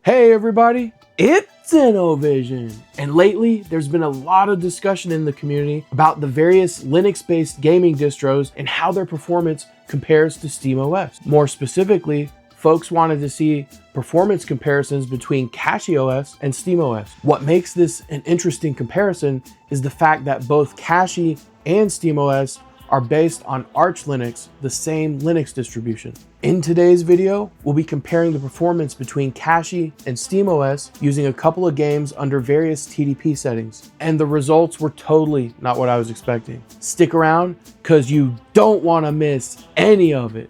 Hey everybody, it's Innovision! And lately, there's been a lot of discussion in the community about the various Linux-based gaming distros and how their performance compares to SteamOS. More specifically, folks wanted to see performance comparisons between CachyOS and SteamOS. What makes this an interesting comparison is the fact that both Cachy and SteamOS are based on Arch Linux, the same Linux distribution. In today's video, we'll be comparing the performance between Cachy and SteamOS using a couple of games under various TDP settings. And the results were totally not what I was expecting. Stick around, because you don't want to miss any of it.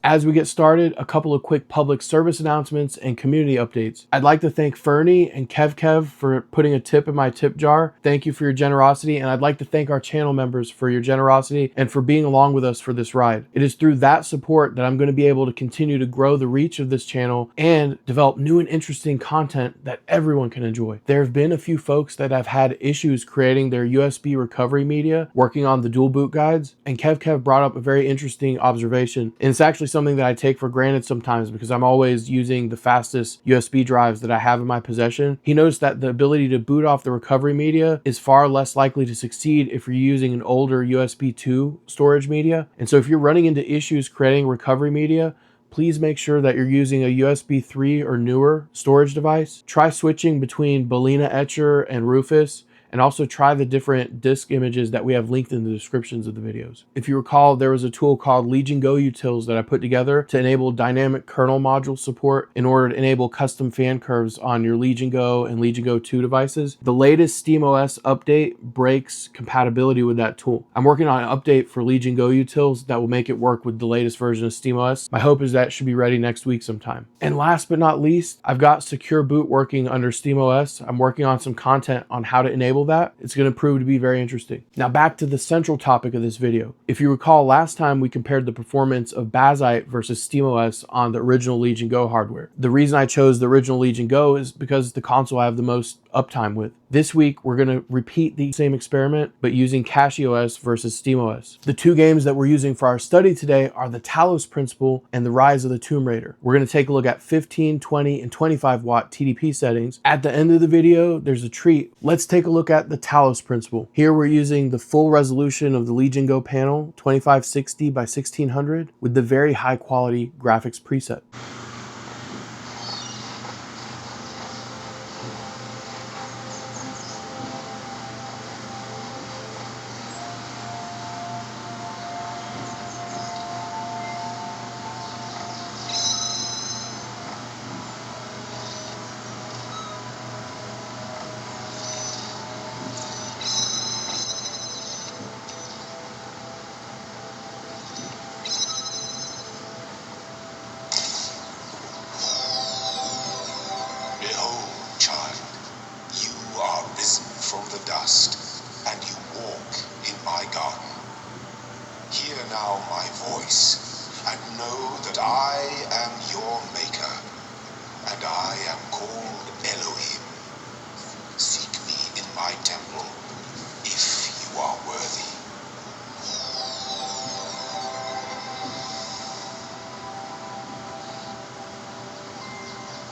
As we get started, a couple of quick public service announcements and community updates. I'd like to thank Fernie and Kev for putting a tip in my tip jar. Thank you for your generosity, and I'd like to thank our channel members for your generosity and for being along with us for this ride. It is through that support that I'm going to be able to continue to grow the reach of this channel and develop new and interesting content that everyone can enjoy. There have been a few folks that have had issues creating their USB recovery media, working on the dual boot guides, and Kev brought up a very interesting observation, and it's actually something that I take for granted sometimes because I'm always using the fastest USB drives that I have in my possession. He noticed that the ability to boot off the recovery media is far less likely to succeed if you're using an older USB 2 storage media. And so if you're running into issues creating recovery media, please make sure that you're using a USB 3 or newer storage device. Try switching between Balena Etcher and Rufus, and also try the different disk images that we have linked in the descriptions of the videos. If you recall, there was a tool called Legion Go Utils that I put together to enable dynamic kernel module support in order to enable custom fan curves on your Legion Go and Legion Go 2 devices. The latest SteamOS update breaks compatibility with that tool. I'm working on an update for Legion Go Utils that will make it work with the latest version of SteamOS. My hope is that it should be ready next week sometime. And last but not least, I've got Secure Boot working under SteamOS. I'm working on some content on how to enable that. It's going to prove to be very interesting. Now back to the central topic of this video. If you recall, last time we compared the performance of Bazzite versus SteamOS on the original Legion Go hardware. The reason I chose the original Legion Go is because it's the console I have the most uptime with. This week, we're going to repeat the same experiment, but using CachyOS versus SteamOS. The two games that we're using for our study today are the Talos Principle and the Rise of the Tomb Raider. We're going to take a look at 15, 20, and 25 watt TDP settings. At the end of the video, there's a treat. Let's take a look at the Talos Principle. Here we're using the full resolution of the Legion Go panel, 2560 by 1600, with the very high quality graphics preset. And you walk in my garden. Hear now my voice, and know that I am your maker, and I am called Elohim. Seek me in my temple, if you are worthy.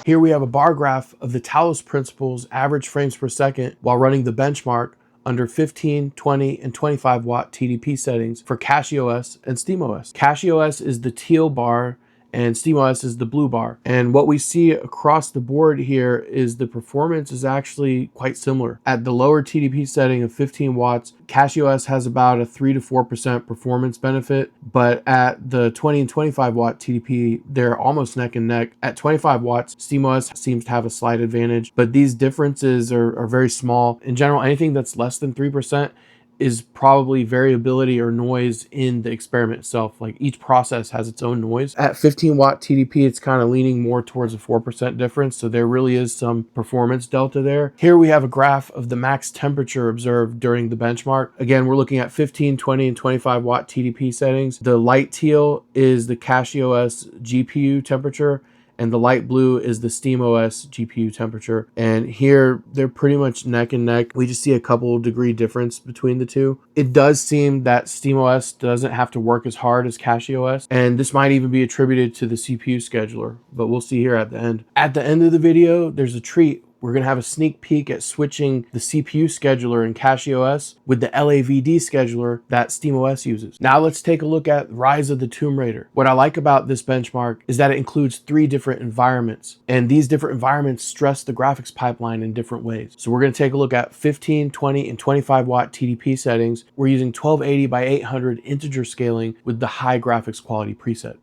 Here we have a bar graph of the Talos Principle's average frames per second while running the benchmark under 15, 20, and 25 watt TDP settings for CachyOS and SteamOS. CachyOS is the teal bar and SteamOS is the blue bar. And what we see across the board here is the performance is actually quite similar. At the lower TDP setting of 15 watts, CachyOS has about a 3 to 4% performance benefit, but at the 20 and 25 watt TDP, they're almost neck and neck. At 25 watts, SteamOS seems to have a slight advantage, but these differences are very small. In general, anything that's less than 3% is probably variability or noise in the experiment itself. Like each process has its own noise. At 15 watt TDP, it's kind of leaning more towards a 4% difference. So there really is some performance delta there. Here we have a graph of the max temperature observed during the benchmark. Again, we're looking at 15, 20, and 25 watt TDP settings. The light teal is the CachyOS GPU temperature, and the light blue is the SteamOS GPU temperature. And here they're pretty much neck and neck. We just see a couple degree difference between the two. It does seem that SteamOS doesn't have to work as hard as CachyOS, and this might even be attributed to the CPU scheduler, but we'll see here at the end. At the end of the video, there's a treat. We're going to have a sneak peek at switching the CPU scheduler in CachyOS with the LAVD scheduler that SteamOS uses. Now let's take a look at Rise of the Tomb Raider. What I like about this benchmark is that it includes 3 different environments, and these different environments stress the graphics pipeline in different ways. So we're going to take a look at 15, 20, and 25 watt TDP settings. We're using 1280 by 800 integer scaling with the high graphics quality preset.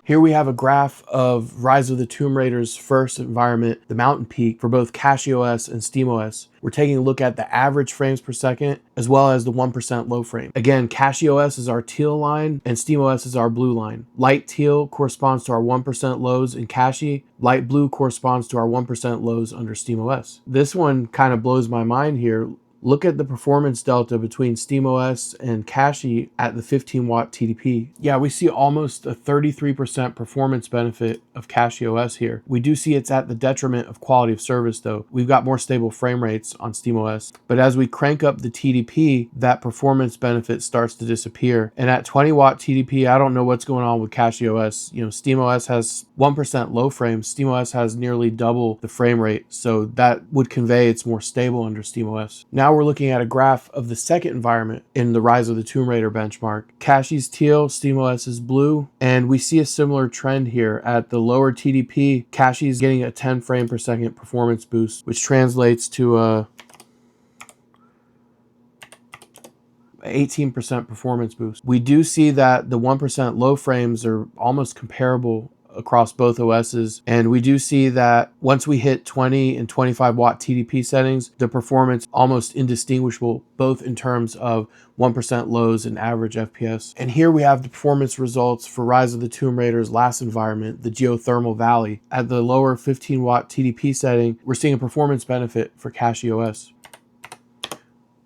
Here we have a graph of Rise of the Tomb Raider's first environment, the mountain peak, for both CachyOS and SteamOS. We're taking a look at the average frames per second as well as the 1% low frame. Again, CachyOS is our teal line and SteamOS is our blue line. Light teal corresponds to our 1% lows in Cachy. Light blue corresponds to our 1% lows under SteamOS. This one kind of blows my mind here. Look at the performance delta between SteamOS and Cachy at the 15 watt TDP. Yeah, we see almost a 33% performance benefit of CachyOS here. We do see it's at the detriment of quality of service though. We've got more stable frame rates on SteamOS, but as we crank up the TDP, that performance benefit starts to disappear. And at 20 watt TDP, I don't know what's going on with CachyOS. You know, SteamOS has 1% low frames. SteamOS has nearly double the frame rate, so that would convey it's more stable under SteamOS. Now we're looking at a graph of the second environment in the Rise of the Tomb Raider benchmark. Cachy's teal, SteamOS is blue, and we see a similar trend here. At the lower TDP, Cachy's getting a 10 frame per second performance boost, which translates to a 18% performance boost. We do see that the 1% low frames are almost comparable across both OSs, and we do see that once we hit 20 and 25 watt TDP settings, the performance almost indistinguishable, both in terms of 1% lows and average FPS. And here we have the performance results for Rise of the Tomb Raider's last environment, the Geothermal Valley. At the lower 15 watt TDP setting, we're seeing a performance benefit for CachyOS.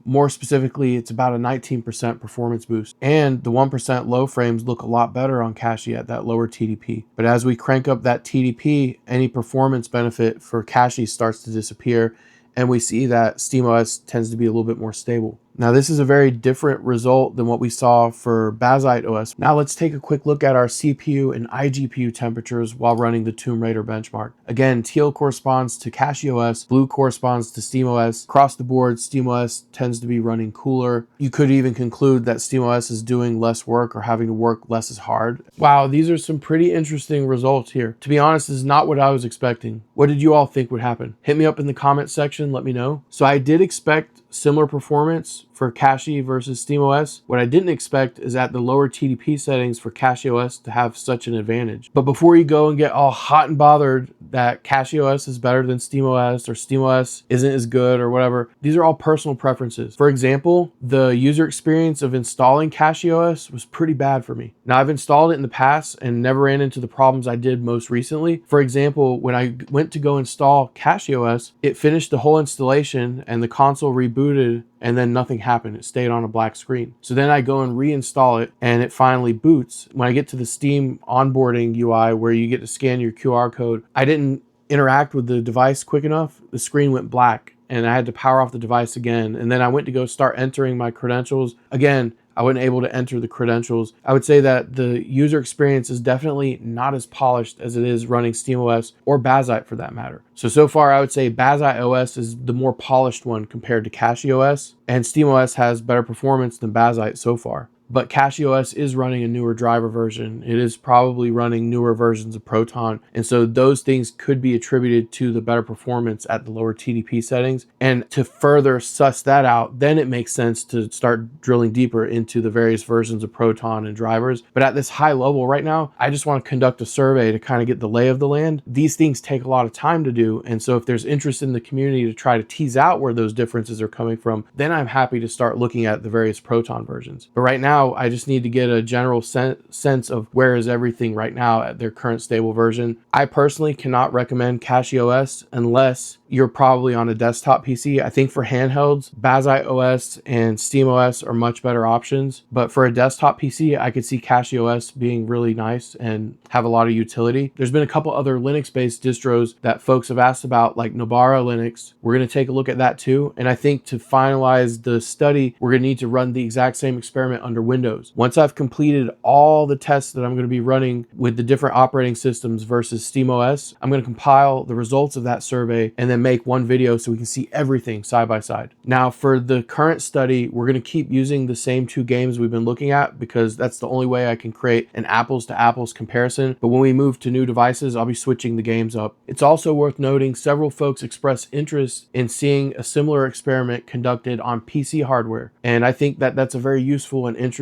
More specifically, it's about a 19% performance boost, and the 1% low frames look a lot better on Cachy at that lower TDP. But as we crank up that TDP, any performance benefit for Cachy starts to disappear, and we see that SteamOS tends to be a little bit more stable. Now, this is a very different result than what we saw for Bazzite OS. Now let's take a quick look at our CPU and iGPU temperatures while running the Tomb Raider benchmark. Again, teal corresponds to CachyOS, blue corresponds to SteamOS. Across the board, SteamOS tends to be running cooler. You could even conclude that SteamOS is doing less work or having to work less as hard. Wow, these are some pretty interesting results here. To be honest, this is not what I was expecting. What did you all think would happen? Hit me up in the comment section, let me know. So I did expect similar performance for Cachy versus SteamOS. What I didn't expect is at the lower TDP settings for CachyOS to have such an advantage. But before you go and get all hot and bothered that CachyOS is better than SteamOS or SteamOS isn't as good or whatever, these are all personal preferences. For example, the user experience of installing CachyOS was pretty bad for me. Now, I've installed it in the past and never ran into the problems I did most recently. For example, when I went to go install CachyOS, it finished the whole installation and the console rebooted booted and then nothing happened. It stayed on a black screen. So then I go and reinstall it and it finally boots. When I get to the Steam onboarding UI where you get to scan your QR code, I didn't interact with the device quick enough. The screen went black and I had to power off the device again. And then I went to go start entering my credentials. Again, I wasn't able to enter the credentials. I would say that the user experience is definitely not as polished as it is running SteamOS or Bazzite for that matter. So far I would say BazziteOS is the more polished one compared to CachyOS, and SteamOS has better performance than Bazzite so far. But CachyOS is running a newer driver version. It is probably running newer versions of Proton. And so those things could be attributed to the better performance at the lower TDP settings. And to further suss that out, then it makes sense to start drilling deeper into the various versions of Proton and drivers. But at this high level right now, I just want to conduct a survey to kind of get the lay of the land. These things take a lot of time to do. And so if there's interest in the community to try to tease out where those differences are coming from, then I'm happy to start looking at the various Proton versions. But right now, I just need to get a general sense of where is everything right now at their current stable version. I personally cannot recommend CachyOS unless you're probably on a desktop PC. I think for handhelds, BazziteOS and SteamOS are much better options. But for a desktop PC, I could see CachyOS being really nice and have a lot of utility. There's been a couple other Linux-based distros that folks have asked about, like Nobara Linux. We're going to take a look at that too. And I think to finalize the study, we're going to need to run the exact same experiment under Windows. Once I've completed all the tests that I'm going to be running with the different operating systems versus SteamOS, I'm going to compile the results of that survey and then make one video so we can see everything side by side. Now for the current study, we're going to keep using the same two games we've been looking at because that's the only way I can create an apples to apples comparison. But when we move to new devices, I'll be switching the games up. It's also worth noting several folks expressed interest in seeing a similar experiment conducted on PC hardware. And I think that that's a very useful and interesting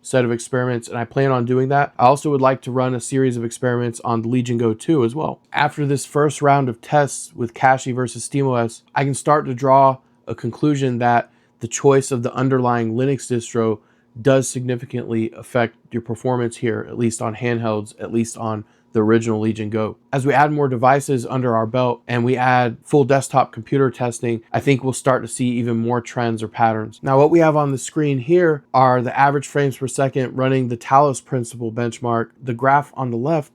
set of experiments, and I plan on doing that. I also would like to run a series of experiments on the Legion Go 2 as well. After this first round of tests with Cachy versus SteamOS, I can start to draw a conclusion that the choice of the underlying Linux distro does significantly affect your performance here, at least on handhelds, at least on the original Legion Go. As we add more devices under our belt and we add full desktop computer testing, I think we'll start to see even more trends or patterns. Now, what we have on the screen here are the average frames per second running the Talos Principle benchmark. The graph on the left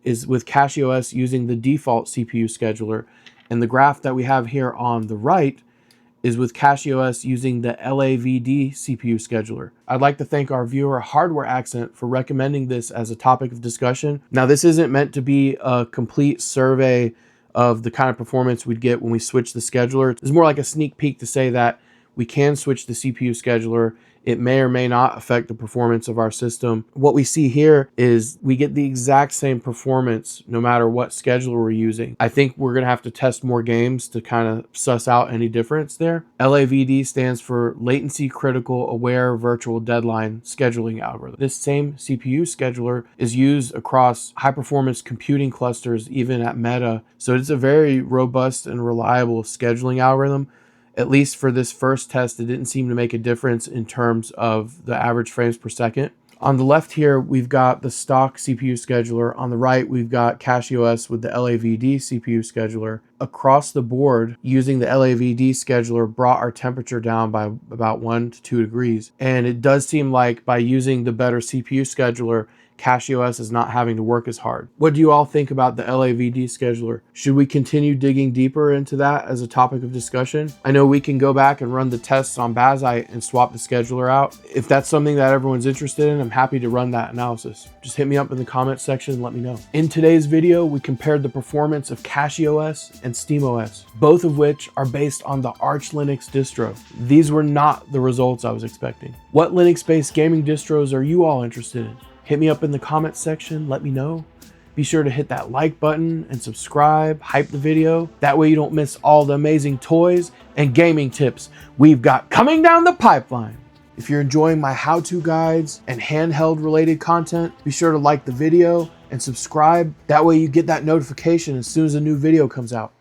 is with CachyOS using the default CPU scheduler, and the graph that we have here on the right is with CachyOS using the LAVD CPU scheduler. I'd like to thank our viewer Hardware Accent for recommending this as a topic of discussion. Now, this isn't meant to be a complete survey of the kind of performance we'd get when we switch the scheduler. It's more like a sneak peek to say that we can switch the CPU scheduler. It may or may not affect the performance of our system. What we see here is we get the exact same performance no matter what scheduler we're using. I think we're going to have to test more games to kind of suss out any difference there. LAVD stands for Latency Critical Aware Virtual Deadline Scheduling Algorithm. This same CPU scheduler is used across high-performance computing clusters, even at Meta. So it's a very robust and reliable scheduling algorithm. At least for this first test, it didn't seem to make a difference in terms of the average frames per second. On the left here, we've got the stock CPU scheduler. On the right, we've got CachyOS with the LAVD CPU scheduler. Across the board, using the LAVD scheduler brought our temperature down by about 1 to 2 degrees. And it does seem like by using the better CPU scheduler, CachyOS is not having to work as hard. What do you all think about the LAVD scheduler? Should we continue digging deeper into that as a topic of discussion? I know we can go back and run the tests on Bazzite and swap the scheduler out. If that's something that everyone's interested in, I'm happy to run that analysis. Just hit me up in the comment section and let me know. In today's video, we compared the performance of CachyOS and SteamOS, both of which are based on the Arch Linux distro. These were not the results I was expecting. What Linux-based gaming distros are you all interested in? Hit me up in the comments section, let me know. Be sure to hit that like button and subscribe, hype the video. That way you don't miss all the amazing toys and gaming tips we've got coming down the pipeline. If you're enjoying my how-to guides and handheld related content, be sure to like the video and subscribe. That way you get that notification as soon as a new video comes out.